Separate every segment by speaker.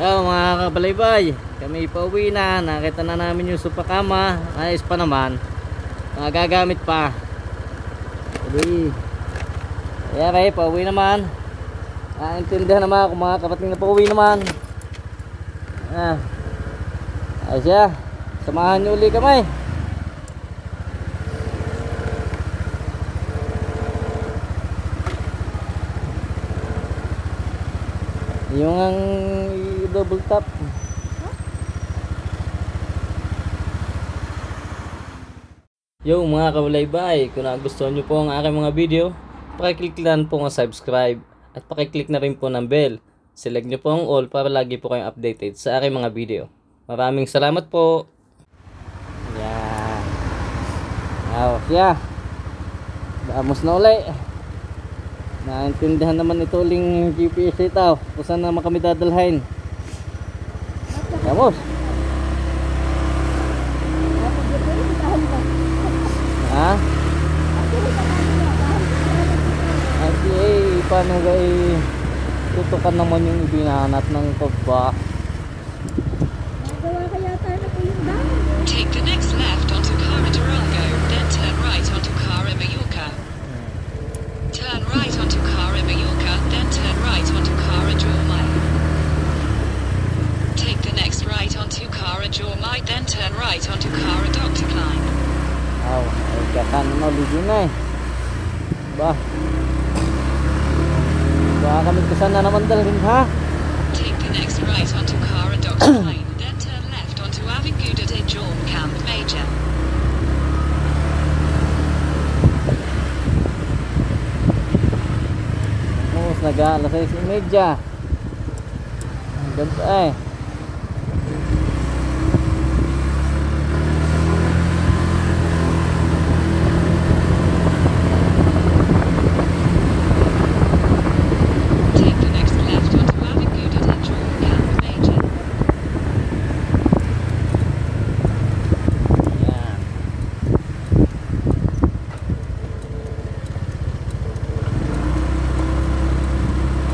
Speaker 1: Oh, mga kabalaybay, kami pauwi na. Nakita na namin yung supakama. Ayos pa naman. Mga gagamit pa. Jadi, ayan pauwi naman. Naintindihan naman kung mga karating na pauwi naman. Ayos siya. Samahan nyo uli kami. Yung ang double tap. Yo mga kabalaybay, kung nagustuhan nyo po ang aking mga video, pakiclick lang po ang subscribe at pakiclick na rin po ng bell. Select nyo po ang all para lagi po kayong updated sa aking mga video. Maraming salamat po. Yan. Siya. Damos na ulit. Naintindihan naman ito uling GPS ito kung saan naman kami dadalhin. Vamos. Okay, paano gay tutukan naman yung ibinahanap ng pagba.
Speaker 2: Nagawa kaya tayo na po yung daan.
Speaker 3: Take the next left onto Cara Durango, then turn right onto Cara Mallorca. Turn right onto Cara Mallorca, then turn right onto Cara Jormai. Take the next right onto Cara Jormai, then turn right onto Cara Dr. Klein.
Speaker 1: Ay kakan na ulit na Bah. Baka kami kasan na naman dalhin ha.
Speaker 3: Take the next right onto Cara Dr. Klein, then turn left onto Avinguda de Jorm Camp Major.
Speaker 1: Nag-aalas 6:30. Ang ganda eh.
Speaker 3: Take the next left onto Avinguda de Jorm Camp Major.
Speaker 1: Ayan.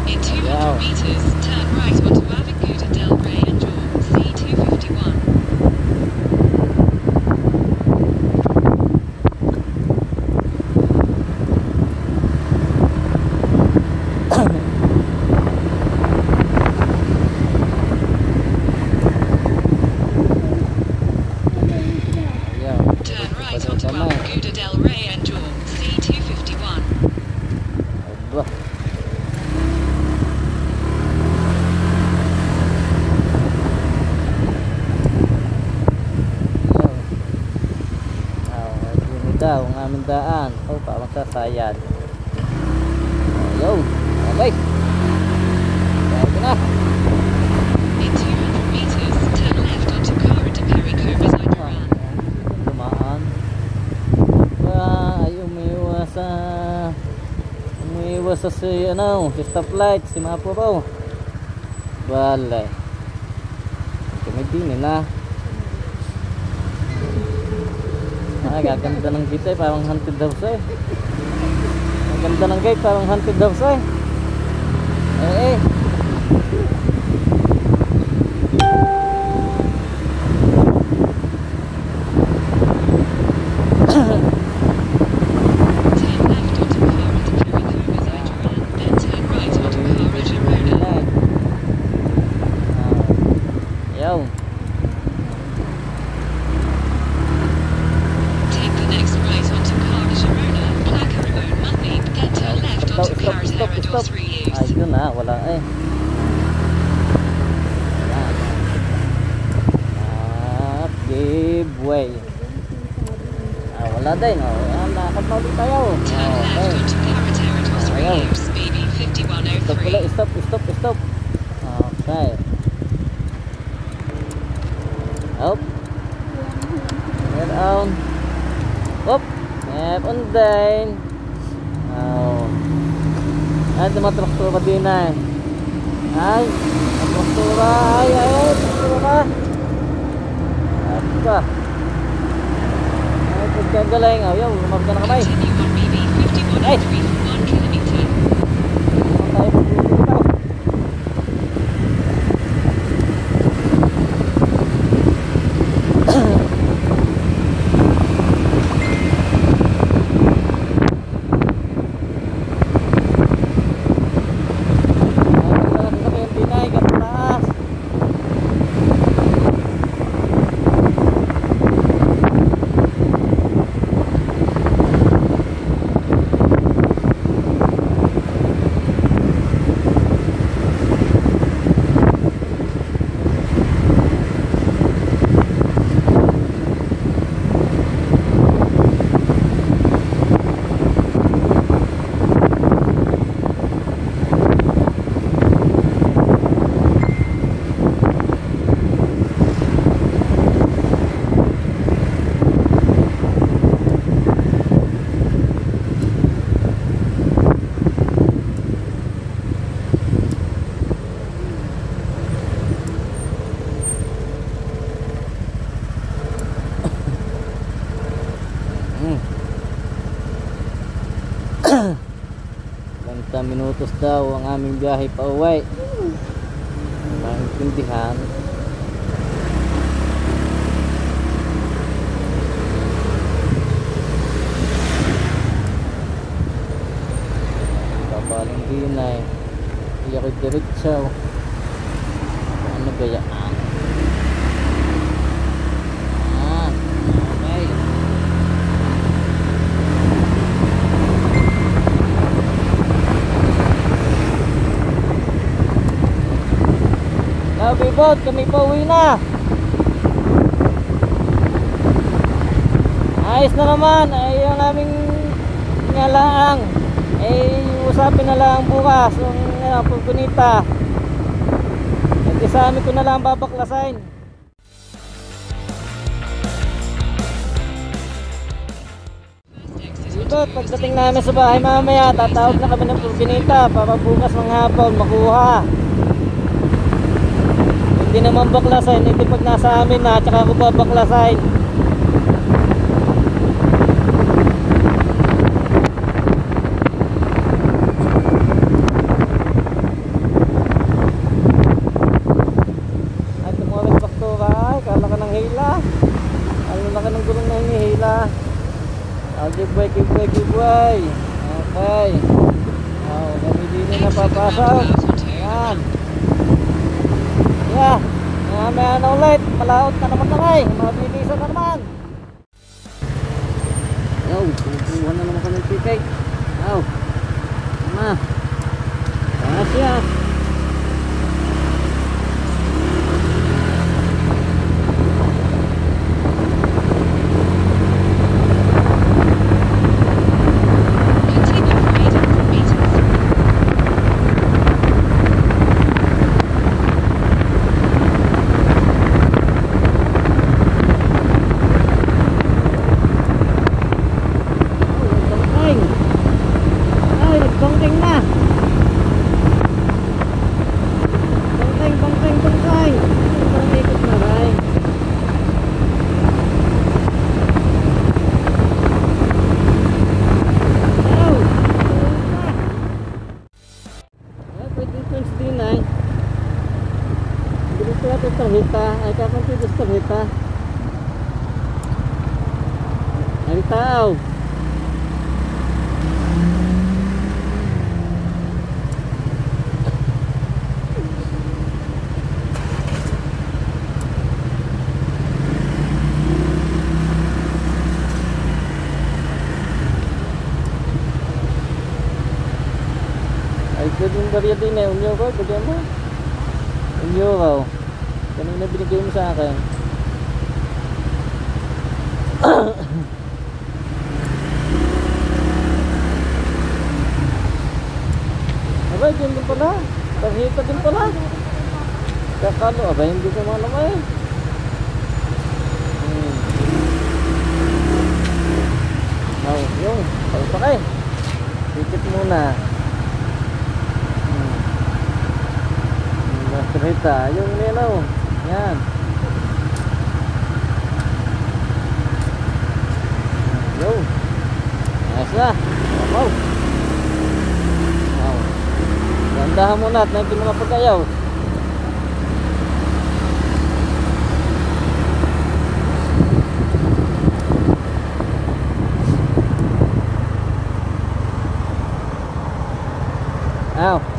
Speaker 3: In 200 meters, turn right onto Avinguda del Rey and Jorm, C251.
Speaker 1: Ayan.
Speaker 3: Turn right onto Avinguda del Rey and Jorm, C251.
Speaker 1: Aba. Daw ang aming daan. Parang sasayad. Ayun. Okay. Ayun na.
Speaker 3: In 200 meters, turn left onto Cara de Perico Residuran.
Speaker 1: Tumaan. Ay umiiwas sa si stoplight, si Mapuro. Balay. Kami din na. Gaganda ng gate parang haunted house eh. Ang ganda ng gate parang haunted house eh.
Speaker 3: Turn left onto Cara de Perico Residuran, then turn right onto Cara Girona.
Speaker 1: Ayaw.
Speaker 3: Take the next right onto Cara Girona, Placa Ramon Mutney, then turn left onto Cara Herrador 3 Use.
Speaker 1: Ayun na, wala eh. Give way. Wala din. Nakakad na ulit tayo.
Speaker 3: Turn left onto Cara Herrador 3 Use, BB
Speaker 1: Stop ulit.
Speaker 3: 5103.
Speaker 1: Stop. Okay. Up. Head on. Up. Step on down. Ay, tumatraktura pa din eh. Ay, traktura. Ay, traktura. Apa? Ay, pagkagaling. Ayaw, lumab ka na kamay.
Speaker 3: Continue on BB 5103 for 1 kilometer.
Speaker 1: Tayo pagkagaling. minutos daw ang aming biyahe pa uwi. Maintindihan. Kapalang dinay. Iyak diretso. Ano kaya ang? Okay. Bibot, kami pa uwi na. Ayos na naman. Ay yung aming ngalaang ay usapin na lang bukas yung pagpunita. At sa amin ko na lang babaklasin. Bibot, pagdating namin sa bahay mamaya tatawag na kami ng pagpunita para bukas ng hapon makuha. Hindi naman baklasin, hindi pag nasa amin na tsaka ako babaklasin. Ay, tumawag baktura. Ay, kala ka ng hila. Kala ka ng gulong na hinihila. Giveaway. Okay. Kami din na napapasok. Ayan. Yeah, may ano ulit, malaot na naman ay, mabilisan na naman. Yo, kukuha na naman kami ng ticket. Yo, tama. Kasya. Terhita, ay kapan itu terhita. Ay tahu. Ay pwedeng bariya din eh, unyo ko, bigyan mo. Unyo ko. Kanina binigay mo sa akin. Abay, dyan din pala. Tarhita din pala. Kakalo, abay, hindi ko malamay. Yung, pagsakay. Tikit muna. Tarhita, yung nilaw. Yan. Yo. Ayos na. Wow. Wow. Gandahan mo na at natin mga pagkayaw.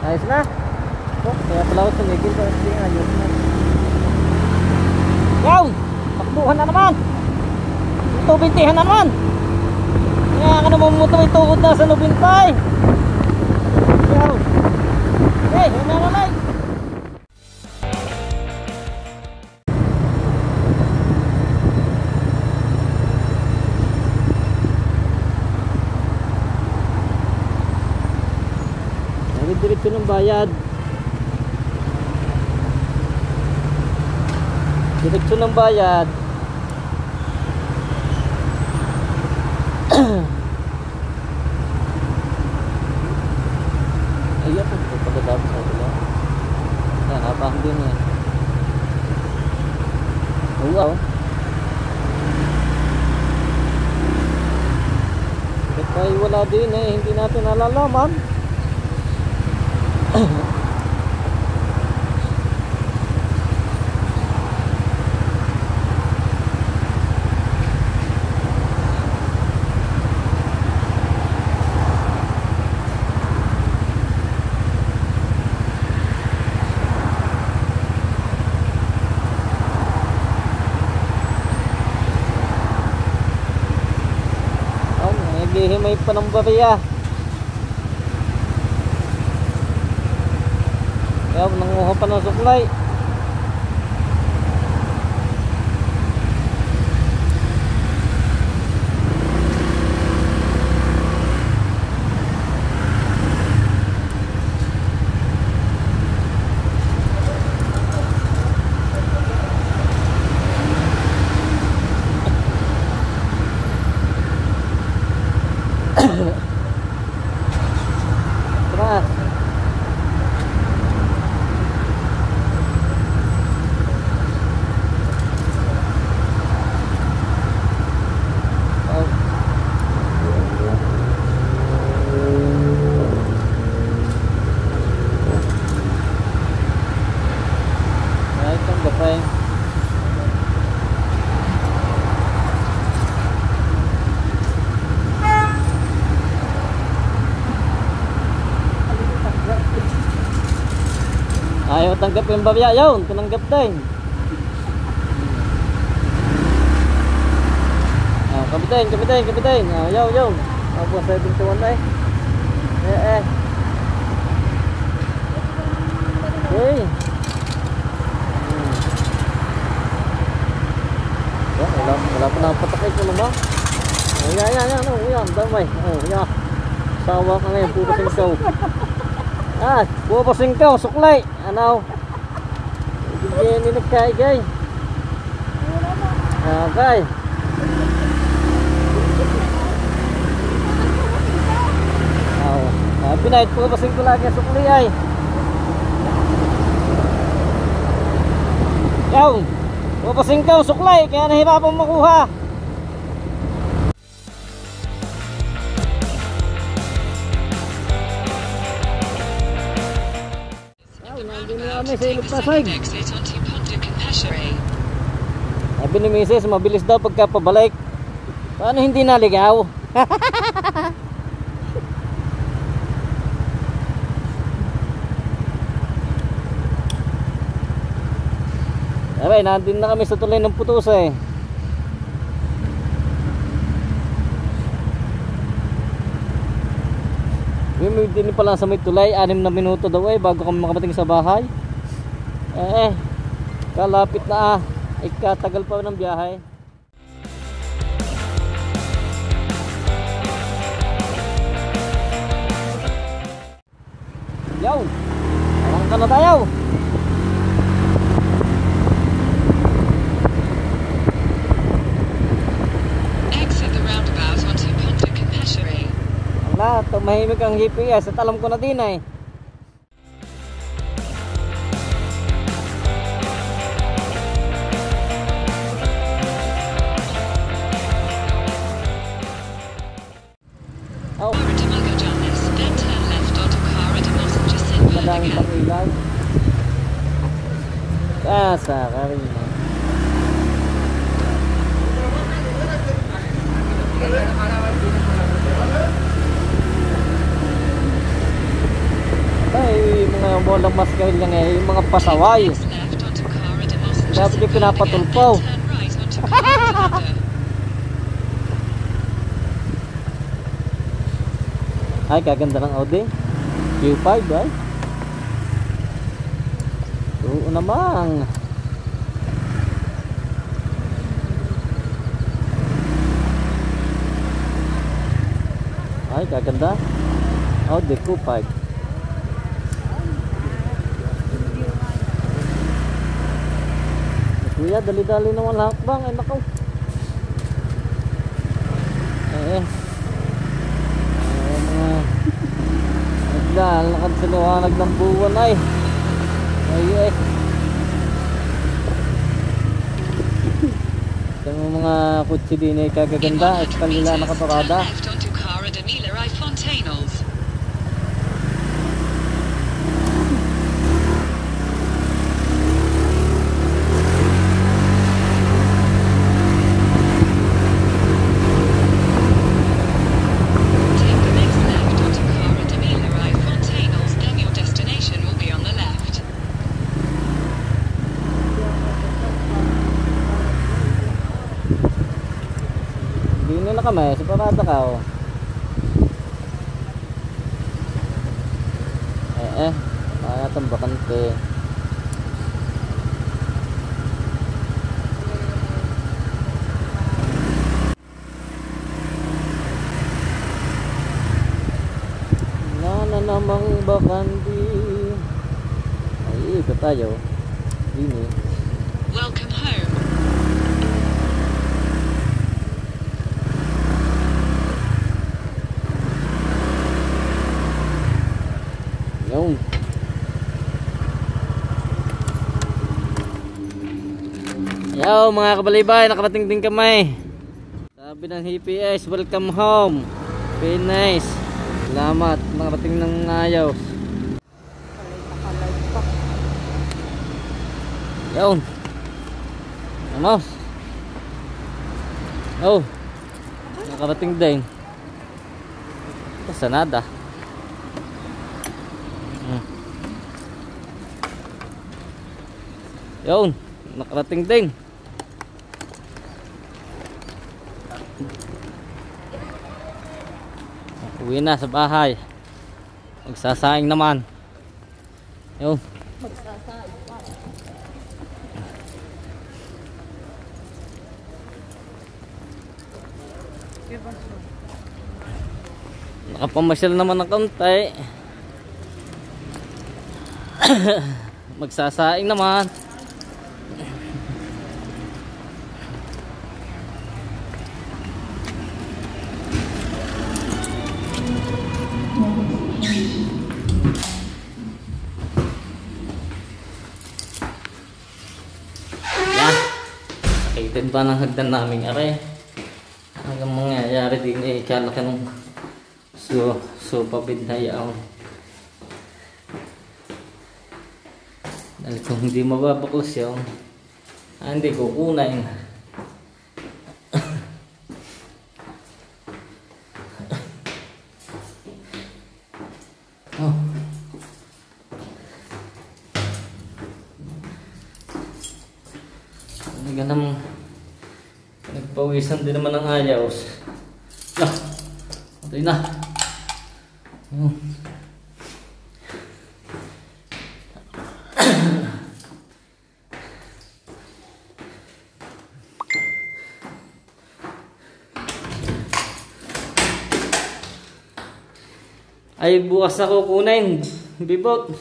Speaker 1: Ayos na. Oh, kaya pala ako tumigil ko. Hindi, ayos na. Yaw! Takbuhan na naman! Tubintihan na naman! Kaya ka naman mutoy tukod na sa lubintay! Yaw! Hey, may nalay! Diretso ng bayad. Diretso ng bayad. Ayan po, pagkatapos sa ito lang. Ayan, napang din yan. Wow. Kahit tayo wala din eh, hindi natin nalalaman. Naghihimay pa ng bariya. Kaya nanguha pa ng suklay. Tara. Ay, itong gapay. Ayaw tanggap yung babya, yun, tinanggap din. Kapitain. Yaw. Ako 71 na eh. Okay. Wala pa na patakay ko naman. Yan, damay. Yan. Sawa ka ngayon, pupasing ikaw. Pupasing ikaw, suklay. Ano? Ibigyan ni nagkaigay. Okay. Pinahit pupasing ko lagi suklay ay. Yaw! Pupasing ikaw, suklay. Kaya nahirapan makuha.
Speaker 3: Exit onto Ponte Campestre.
Speaker 1: Sabi ni Mrs. mabilis daw pagka pabalik. Paano hindi naligaw? Abay, nandun na kami sa tulay ng Putusa eh. Din pa lang sa may tulay, 6 na minuto daw eh bago kami makamating sa bahay. Kalapit na ikatagal pa ng biyahe. Yaw! Parang ka na tayo!
Speaker 3: Exit the roundabout onto Ponte Campestre.
Speaker 1: Wala, tumahimik ang GPS at alam ko na din eh. Oh,
Speaker 3: Then turn left onto Cara de Mos Jacinto
Speaker 1: madaming
Speaker 3: again.
Speaker 1: pakilag. Kasa ka rin. Ay, mga bolang maskahil lang eh, yung mga pasaway.
Speaker 3: Next left onto Cara de Mos
Speaker 1: Dapat
Speaker 3: Jacinto
Speaker 1: yung pinapatulpaw.
Speaker 3: again. Then turn right onto Cara de
Speaker 1: Ay, kaganda ng Audi Q5 ay. Oo naman. Ay, kaganda Audi Q5. Kuya, dali-dali naman hakbang. Ay, nakaw. Lakad sa liwanag ng buwan ay. Yung mga kutsi din ay kagaganda at kanila nakaparada.
Speaker 3: left onto Cara de Mila I Fontainals.
Speaker 1: na kami, sa parada ka oh. Kaya itong bakante. Na namang bakante. Ay, ikot tayo. Dini.
Speaker 3: Welcome home.
Speaker 1: Yung yo mga kabalaybay, nakarating din kami. Sabi ng HPS, welcome home. Very nice. Salamat, nakarating ng ayos. Yun. Ano? Oh, nakarating din. Basta nada. Yun, nakarating din. Uwi na sa bahay. Magsasaing naman. Yun. Nakapamasyal naman ng kaunti. Magsasaing naman. Sakitin pa ng hagdan namin are. Hanggang mangyayari din eh, kala ka nung pabid na yaon. Dahil kung hindi mababakos yun, hindi kukunain. Oh. Ganang nagpawisan din naman ng ayos. Ito na. Ay bukas ako kunin bibot.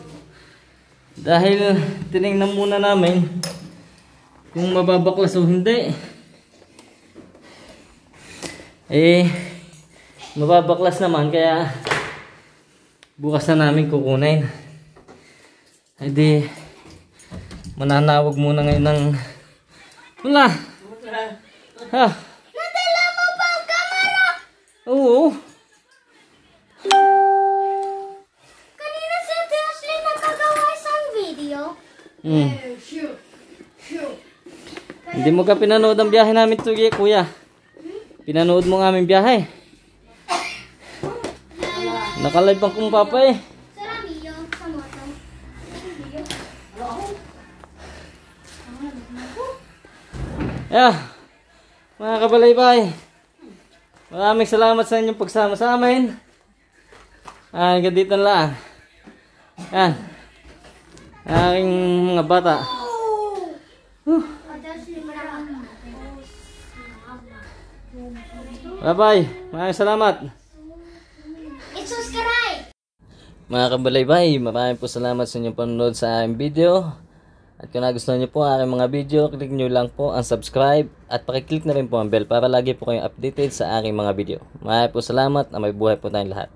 Speaker 1: Dahil tinignan muna namin kung mababaklas o hindi. Mababaklas naman kaya bukas na namin kukunin. Hindi mananawag muna ngayon ng wala. Ha?
Speaker 2: Nadala mo pa ang kamera?
Speaker 1: Oo.
Speaker 2: Kanina si Ate Ashley nakagawa isang video.
Speaker 1: Hindi mo ka pinanood ang biyahe namin to, kuya. Pinanood mo ng aming biyahe. Nakalive ang kong papa eh.
Speaker 2: Saramiyo sa moto.
Speaker 1: Yeah. Mga kabalaybay, maraming salamat sa inyong pagsama sa amin. Hanggang dito na lang. Yan. Aking mga bata.
Speaker 2: Ate Ashley, maraming
Speaker 1: Bye-bye. Maraming salamat.
Speaker 2: i-subscribe!
Speaker 1: Mga kabalaybay, maraming po salamat sa inyong panonood sa aking video. At kung nagustuhan nyo po ang aking mga video, click nyo lang po ang subscribe at pakiclick na rin po ang bell para lagi po kayong updated sa aking mga video. Maraming po salamat na may buhay po tayong lahat.